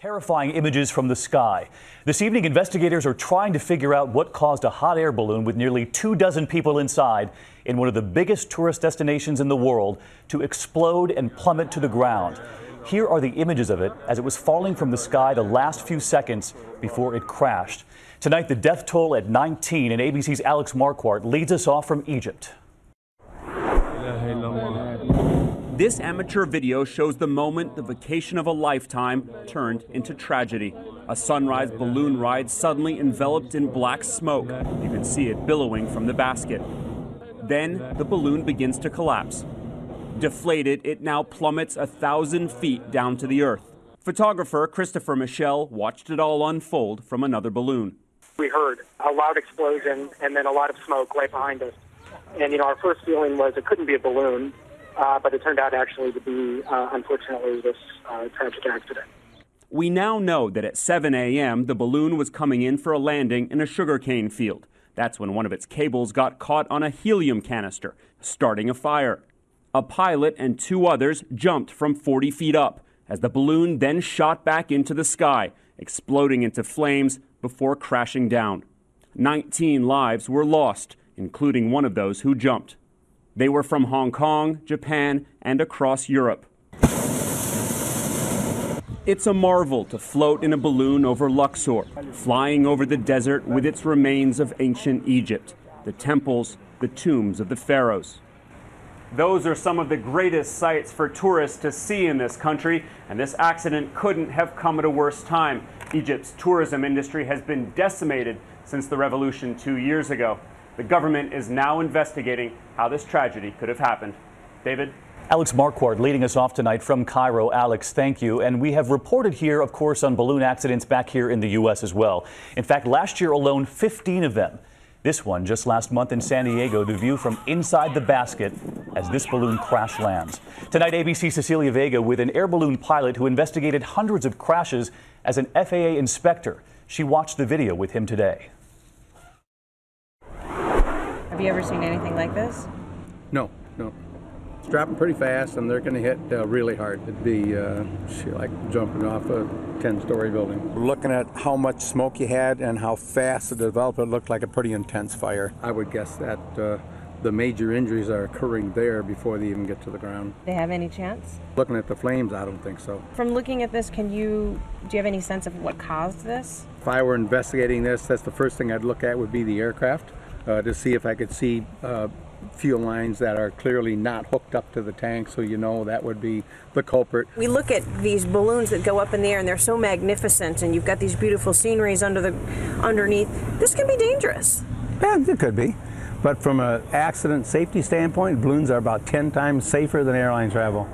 Terrifying images from the sky. This evening, investigators are trying to figure out what caused a hot air balloon with nearly 24 people inside in one of the biggest tourist destinations in the world to explode and plummet to the ground. Here are the images of it as it was falling from the sky the last few seconds before it crashed. Tonight, the death toll at 19, and ABC's Alex Marquardt leads us off from Egypt. This amateur video shows the moment the vacation of a lifetime turned into tragedy. A sunrise balloon ride suddenly enveloped in black smoke. You can see it billowing from the basket. Then the balloon begins to collapse. Deflated, it now plummets 1,000 feet down to the earth. Photographer Christopher Michel watched it all unfold from another balloon. We heard a loud explosion and then a lot of smoke right behind us. And, our first feeling was it couldn't be a balloon. But it turned out actually to be, unfortunately, this tragic accident. We now know that at 7 a.m., the balloon was coming in for a landing in a sugarcane field. That's when one of its cables got caught on a helium canister, starting a fire. A pilot and two others jumped from 40 feet up as the balloon then shot back into the sky, exploding into flames before crashing down. 19 lives were lost, including one of those who jumped. They were from Hong Kong, Japan, and across Europe. It's a marvel to float in a balloon over Luxor, flying over the desert with its remains of ancient Egypt, the temples, the tombs of the pharaohs. Those are some of the greatest sights for tourists to see in this country, and this accident couldn't have come at a worse time. Egypt's tourism industry has been decimated since the revolution 2 years ago. The government is now investigating how this tragedy could have happened. David? Alex Marquardt leading us off tonight from Cairo. Alex, thank you. And we have reported here, of course, on balloon accidents back here in the U.S. as well. In fact, last year alone, 15 of them. This one just last month in San Diego, the view from inside the basket as this balloon crash lands. Tonight, ABC's Cecilia Vega with an air balloon pilot who investigated hundreds of crashes as an FAA inspector. She watched the video with him today. Have you ever seen anything like this? No. It's dropping pretty fast, and they're going to hit really hard. It'd be like jumping off a 10-story building. Looking at how much smoke you had and how fast it developed, it looked like a pretty intense fire. I would guess that the major injuries are occurring there before they even get to the ground. They have any chance? Looking at the flames, I don't think so. From looking at this, do you have any sense of what caused this? If I were investigating this, that's the first thing I'd look at would be the aircraft. To see if I could see fuel lines that are clearly not hooked up to the tank, so that would be the culprit. We look at these balloons that go up in the air and they're so magnificent, and you've got these beautiful sceneries underneath. This can be dangerous. Yeah, it could be. But from an accident safety standpoint, balloons are about 10 times safer than airline travel.